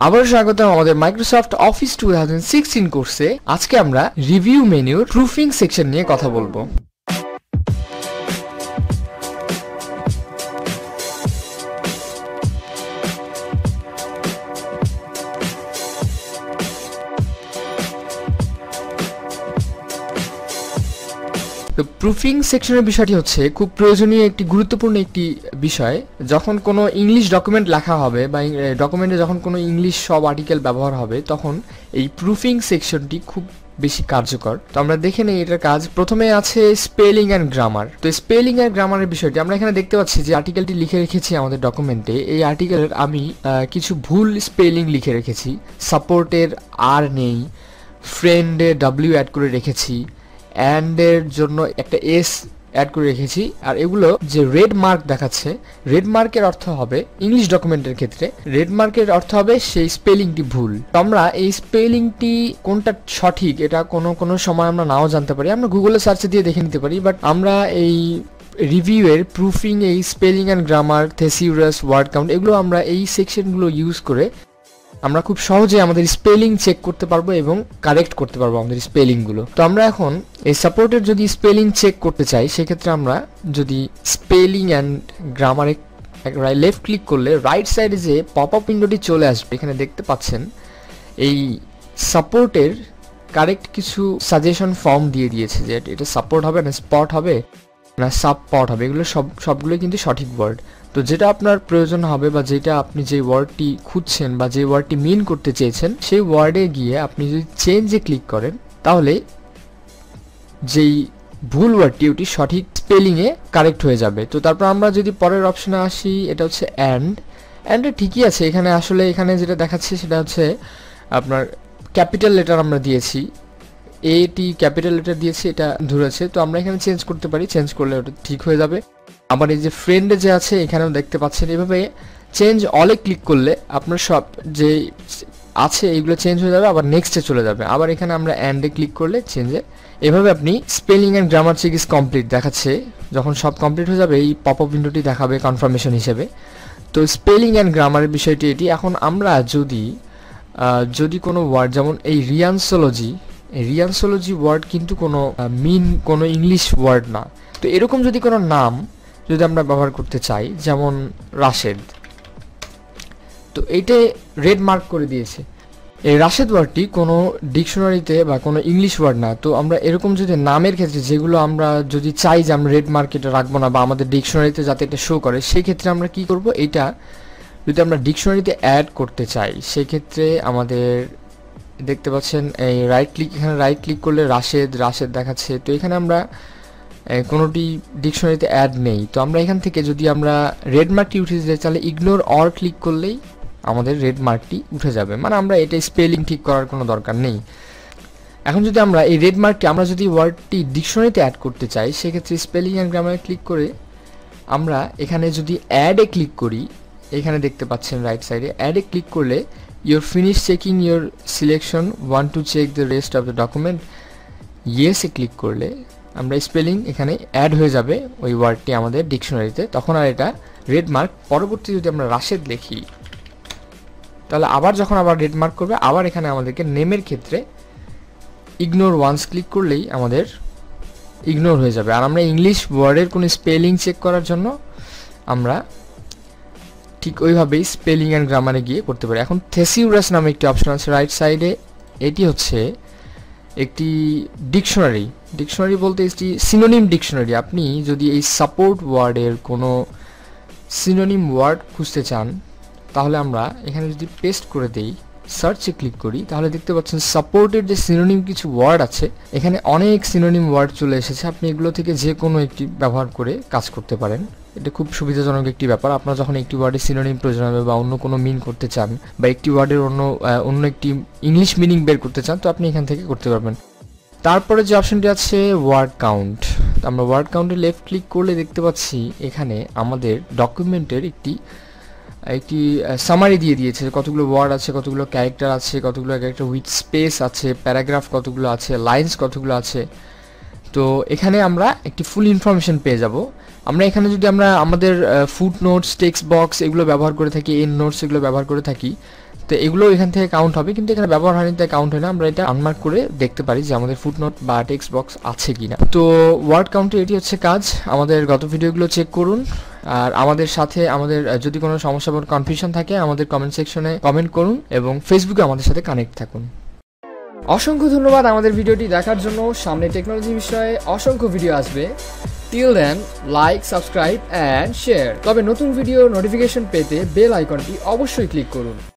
আবার স্বাগতম আমাদের মাইক্রোসফট অফিস 2016 কোর্সে। আজকে আমরা রিভিউ মেনুর প্রুফিং সেকশন নিয়ে কথা বলবো। তো প্রুফিং সেকশনের বিষয়টি হচ্ছে খুব প্রয়োজনীয় একটি গুরুত্বপূর্ণ একটি বিষয়। যখন কোনো ইংলিশ ডকুমেন্ট লেখা হবে বা ডকুমেন্টে যখন কোনো ইংলিশ সব আর্টিকেল ব্যবহার হবে, তখন এই প্রুফিং সেকশনটি খুব বেশি কার্যকর। তো আমরা দেখে নেই এটার কাজ। প্রথমে আছে স্পেলিং অ্যান্ড গ্রামার। তো স্পেলিং অ্যান্ড গ্রামারের বিষয়টি আমরা এখানে দেখতে পাচ্ছি যে আর্টিকেলটি লিখে রেখেছি আমাদের ডকুমেন্টে। এই আর্টিকেলের আমি কিছু ভুল স্পেলিং লিখে রেখেছি। সাপোর্টের আর নেই, ফ্রেন্ডে ডাব্লিউ অ্যাড করে রেখেছি, অ্যান্ডের জন্য একটা এস অ্যাড করে রেখেছি। আর এগুলো যে রেড মার্ক দেখাচ্ছে, রেড মার্কের অর্থ হবে ইংলিশ ডকুমেন্টের ক্ষেত্রে রেড মার্কের অর্থ হবে সেই স্পেলিংটি ভুল। তো আমরা এই স্পেলিংটি কোনটা সঠিক এটা কোনো সময় আমরা নাও জানতে পারি, আমরা গুগলে সার্চ দিয়ে দেখে নিতে পারি। বাট আমরা এই রিভিউয়ের প্রুফিং, এই spelling and grammar, thesaurus, word count, এগুলো আমরা এই সেকশনগুলো ইউজ করে আমরা খুব সহজে আমাদের স্পেলিং চেক করতে পারবো এবং কারেক্ট করতে পারবো আমাদের স্পেলিংগুলো। তো আমরা এখন এই সাপোর্টের যদি স্পেলিং চেক করতে চাই, সেক্ষেত্রে আমরা যদি স্পেলিং অ্যান্ড গ্রামারে লেফট ক্লিক করলে রাইট সাইডে যে পপ আপ উইন্ডোটি চলে আসবে, এখানে দেখতে পাচ্ছেন এই সাপোর্টের কারেক্ট কিছু সাজেশন ফর্ম দিয়ে দিয়েছে যে এটা সাপোর্ট হবে না স্পট হবে না সাবপট হবে। এগুলো সবগুলোই কিন্তু সঠিক ওয়ার্ড। তো যেটা আপনার প্রয়োজন হবে বা যেটা আপনি যে ওয়ার্ডটি খুঁজছেন বা যে ওয়ার্ডটি মিন করতে চেয়েছেন, সেই ওয়ার্ডে গিয়ে আপনি যদি চেঞ্জে ক্লিক করেন, তাহলে যেই ভুল ওয়ার্ডটি ওটি সঠিক স্পেলিংয়ে কারেক্ট হয়ে যাবে। তো তারপর আমরা যদি পরের অপশনে আসি, এটা হচ্ছে অ্যান্ড ঠিকই আছে। এখানে আসলে এখানে যেটা দেখাচ্ছে সেটা হচ্ছে আপনার ক্যাপিটাল লেটার আমরা দিয়েছি, এটি ক্যাপিটাল লেটার দিয়েছি, এটা ধরেছে। তো আমরা এখানে চেঞ্জ করতে পারি, চেঞ্জ করলে ওটা ঠিক হয়ে যাবে। আবার এই যে ফ্রেন্ডে যে আছে এখানেও দেখতে পাচ্ছেন, এভাবে চেঞ্জ অলে ক্লিক করলে আপনার সব যে আছে এইগুলো চেঞ্জ হয়ে যাবে, আবার নেক্সটে চলে যাবে। আবার এখানে আমরা অ্যান্ডে ক্লিক করলে চেঞ্জে, এভাবে আপনি spelling and grammar check is complete দেখাচ্ছে। যখন সব কমপ্লিট হয়ে যাবে, এই পপ আপ উইন্ডোটি দেখাবে কনফার্মেশন হিসেবে। তো স্পেলিং অ্যান্ড গ্রামারের বিষয়টি এটি। এখন আমরা যদি কোনো ওয়ার্ড, যেমন এই রিয়ানসোলজি ওয়ার্ড কিন্তু কোনো ইংলিশ ওয়ার্ড না। তো এরকম যদি কোনো নাম যদি আমরা ব্যবহার করতে চাই, যেমন রাশেদ, তো এইটা রেড মার্ক করে দিয়েছে। এই রাশেদ ওয়ার্ডটি কোনো ডিকশনারিতে বা কোনো ইংলিশ ওয়ার্ড না। তো আমরা এরকম যদি নামের ক্ষেত্রে যেগুলো আমরা যদি চাই যে আমরা রেড মার্কেটে রাখবো না বা আমাদের ডিকশনারিতে যাতে এটা শো করে, সেই ক্ষেত্রে আমরা কি করব, এইটা যদি আমরা ডিকশনারিতে অ্যাড করতে চাই, সেক্ষেত্রে আমাদের দেখতে পাচ্ছেন এই এখানে রাইট ক্লিক করলে রাশেদ দেখাচ্ছে। তো এখানে আমরা কোনোটি ডিকশনারিতে অ্যাড নেই। তো আমরা এখান থেকে যদি আমরা রেড মার্কটি উঠে যেতে চাইলে ইগনোর অর ক্লিক করলেই আমাদের রেড মার্কটি উঠে যাবে, মানে আমরা এটা স্পেলিং ঠিক করার কোনো দরকার নেই। এখন যদি আমরা এই রেড মার্কটি আমরা যদি ওয়ার্ডটি ডিকশনারিতে অ্যাড করতে চাই, সেক্ষেত্রে স্পেলিং অ্যান্ড গ্রামারে ক্লিক করে আমরা এখানে যদি অ্যাডে ক্লিক করি, এখানে দেখতে পাচ্ছেন রাইট সাইডে অ্যাডে ক্লিক করলে your finish checking your selection, want to check the rest of the document, ইয়েসে ক্লিক করলে আমরা স্পেলিং এখানে অ্যাড হয়ে যাবে ওই ওয়ার্ডটি আমাদের ডিকশনারিতে। তখন আর এটা রেড মার্ক। পরবর্তী যদি আমরা রাশেদ লিখি, তাহলে যখন আবার রেড মার্ক করবে, আবার এখানে আমাদেরকে নেমের ক্ষেত্রে ইগনোর ওয়ান্স ক্লিক করলেই আমাদের ইগনোর হয়ে যাবে। আর আমরা ইংলিশ ওয়ার্ডের কোনো স্পেলিং চেক করার জন্য আমরা ঠিক ওইভাবেই স্পেলিং অ্যান্ড গ্রামারে গিয়ে করতে পারি। এখন থেসিউরাস নামে একটি অপশন আছে রাইট সাইডে। এটি হচ্ছে একটি ডিকশনারি বলতে একটি সিনোনিম ডিকশনারি। আপনি যদি এই সাপোর্ট ওয়ার্ডের কোনো সিনোনিম ওয়ার্ড খুঁজতে চান, তাহলে আমরা এখানে যদি পেস্ট করে দেই, সার্চে ক্লিক করি, তাহলে দেখতে পাচ্ছেন সাপোর্টের যে সিনোনিম কিছু ওয়ার্ড আছে, এখানে অনেক সিনোনিম ওয়ার্ড চলে এসেছে। আপনি এগুলো থেকে যে কোনো একটি ব্যবহার করে কাজ করতে পারেন। এটা খুব সুবিধাজনক একটি ব্যাপার। আপনার যখন একটি ওয়ার্ডের সিনোনিম প্রয়োজন হবে বা অন্য কোনো মিন করতে চান বা একটি ওয়ার্ডের অন্য একটি ইংলিশ মিনিং বের করতে চান, তো আপনি এখান থেকে করতে পারবেন। তারপরে যে অপশনটি আছে ওয়ার্ড কাউন্ট, আমরা ওয়ার্ড কাউন্টে লেফট ক্লিক করলে দেখতে পাচ্ছি এখানে আমাদের ডকুমেন্টের একটি সামারি দিয়ে দিয়েছে, কতগুলো ওয়ার্ড আছে, কতগুলো ক্যারেক্টার আছে, কতগুলো ক্যারেক্টার উইথ স্পেস আছে, প্যারাগ্রাফ কতগুলো আছে, লাইন্স কতগুলো আছে। তো এখানে আমরা একটি ফুল ইনফরমেশন পেয়ে যাব। আমরা এখানে যদি আমাদের ফুট নোটস, টেক্সট বক্স এগুলো ব্যবহার করে থাকি, এন্ড নোটস এগুলো ব্যবহার করে থাকি, তো এগুলো এখান থেকে কাউন্ট হবে, কিন্তু এখানে ব্যবহার হয়নি তাই কাউন্ট হয় না। আমরা এটা আনমার্ক করে দেখতে পারি যে আমাদের ফুটনোট বা টেক্সট বক্স আছে কিনা। তো ওয়ার্ড কাউন্টে এটি হচ্ছে কাজ। আমাদের গত ভিডিওগুলো চেক করুন, আর আমাদের সাথে আমাদের যদি কোনো সমস্যা বা কনফিউশন থাকে আমাদের কমেন্ট সেকশনে কমেন্ট করুন এবং ফেসবুকে আমাদের সাথে কানেক্ট থাকুন। অসংখ্য ধন্যবাদ আমাদের ভিডিওটি দেখার জন্য। সামনে টেকনোলজি বিষয়ে অসংখ্য ভিডিও আসবে। Till then, like, subscribe and share. তবে নতুন ভিডিও নোটিফিকেশন পেতে বেল আইকনটি অবশ্যই ক্লিক করুন।